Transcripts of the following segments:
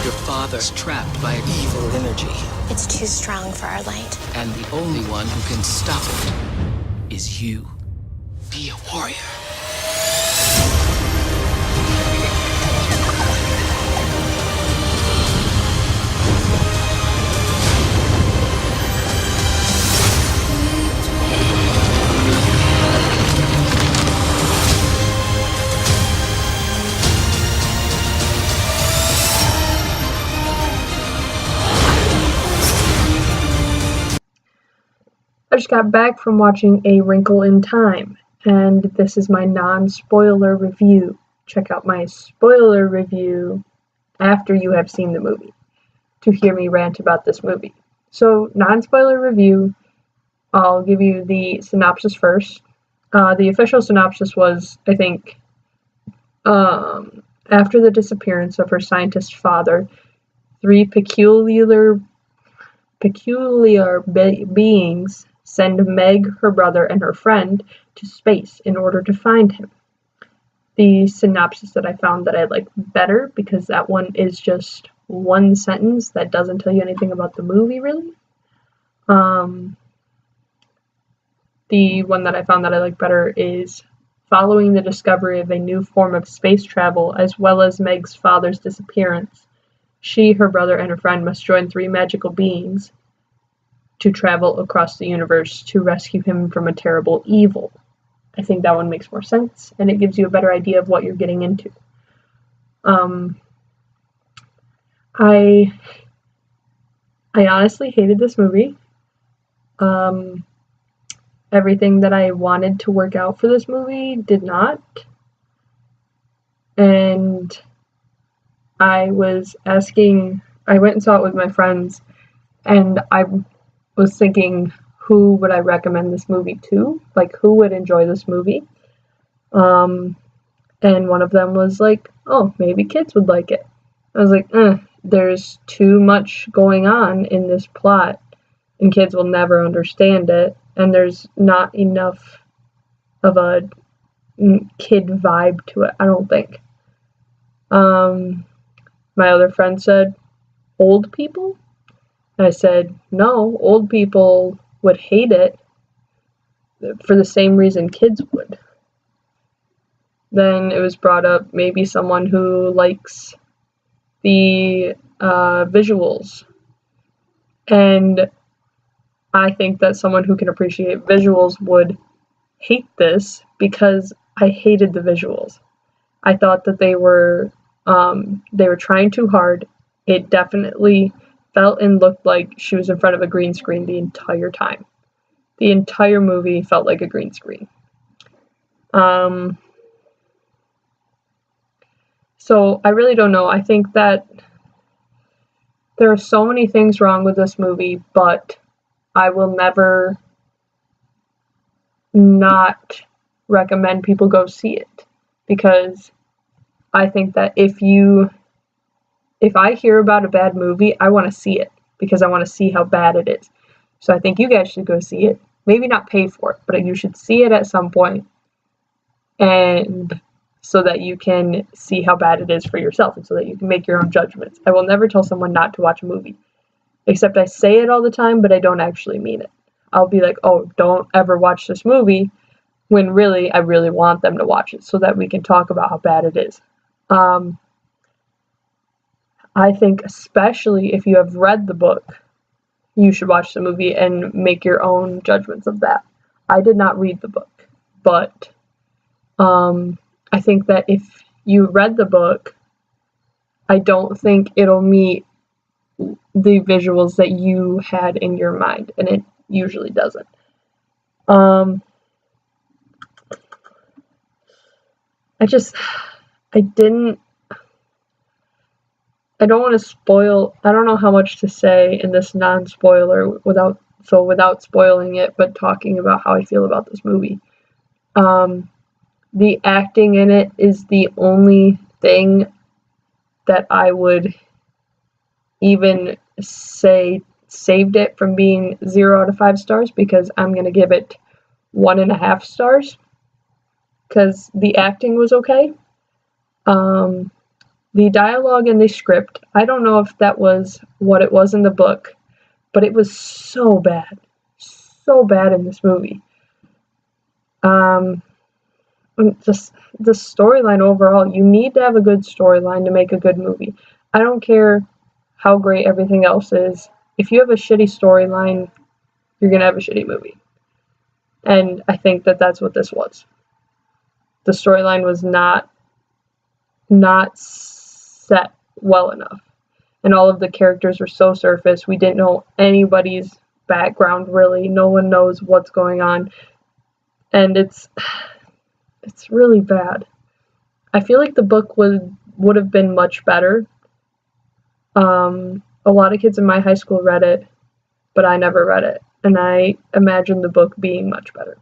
Your father's trapped by evil energy. It's too strong for our light. And the only one who can stop it is you. Be a warrior. I just got back from watching A Wrinkle in Time, and this is my non-spoiler review. Check out my spoiler review after you have seen the movie to hear me rant about this movie. So, non-spoiler review, I'll give you the synopsis first. The official synopsis was, I think, after the disappearance of her scientist father, three peculiar beings send Meg, her brother, and her friend to space in order to find him. The synopsis that I found that I like better, because that one is just one sentence that doesn't tell you anything about the movie, really. The one that I found that I like better is, following the discovery of a new form of space travel, as well as Meg's father's disappearance, she, her brother, and her friend must join three magical beings to travel across the universe to rescue him from a terrible evil. I think that one makes more sense, and it gives you a better idea of what you're getting into. I honestly hated this movie. Everything that I wanted to work out for this movie did not. And I went and saw it with my friends, and I was thinking, who would I recommend this movie to? Like, who would enjoy this movie? And one of them was like, oh, maybe kids would like it. I was like, there's too much going on in this plot, and kids will never understand it, and there's not enough of a kid vibe to it, I don't think. My other friend said, old people? I said, no, old people would hate it for the same reason kids would. Then it was brought up maybe someone who likes the visuals. And I think that someone who can appreciate visuals would hate this, because I hated the visuals. I thought that they were trying too hard. It definitely felt and looked like she was in front of a green screen the entire time. The entire movie felt like a green screen. So I really don't know. I think that there are so many things wrong with this movie, but I will never not recommend people go see it, because I think that if I hear about a bad movie, I want to see it, because I want to see how bad it is. So I think you guys should go see it. Maybe not pay for it, but you should see it at some point, and so that you can see how bad it is for yourself, and so that you can make your own judgments. I will never tell someone not to watch a movie, except I say it all the time, but I don't actually mean it. I'll be like, oh, don't ever watch this movie, when really, I really want them to watch it, so that we can talk about how bad it is. I think especially if you have read the book, you should watch the movie and make your own judgments of that. I did not read the book, but I think that if you read the book, I don't think it'll meet the visuals that you had in your mind, and it usually doesn't. I don't want to spoil, I don't know how much to say in this non-spoiler without spoiling it, but talking about how I feel about this movie. The acting in it is the only thing that I would even say saved it from being 0 out of 5 stars, because I'm going to give it 1.5 stars, because the acting was okay. The dialogue in the script, I don't know if that was what it was in the book, but it was so bad. So bad in this movie. Just the storyline overall, you need to have a good storyline to make a good movie. I don't care how great everything else is. If you have a shitty storyline, you're gonna have a shitty movie. And I think that that's what this was. The storyline was not set well enough. And all of the characters were so surface. We didn't know anybody's background really. No one knows what's going on. And it's really bad. I feel like the book would have been much better. A lot of kids in my high school read it, but I never read it. And I imagine the book being much better.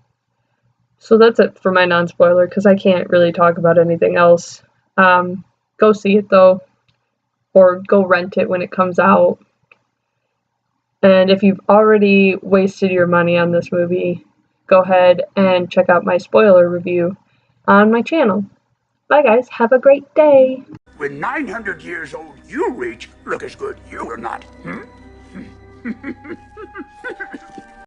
So that's it for my non-spoiler, because I can't really talk about anything else. Go see it, though, or go rent it when it comes out. And if you've already wasted your money on this movie, go ahead and check out my spoiler review on my channel. Bye, guys. Have a great day. When 900 years old you reach, look as good you will not.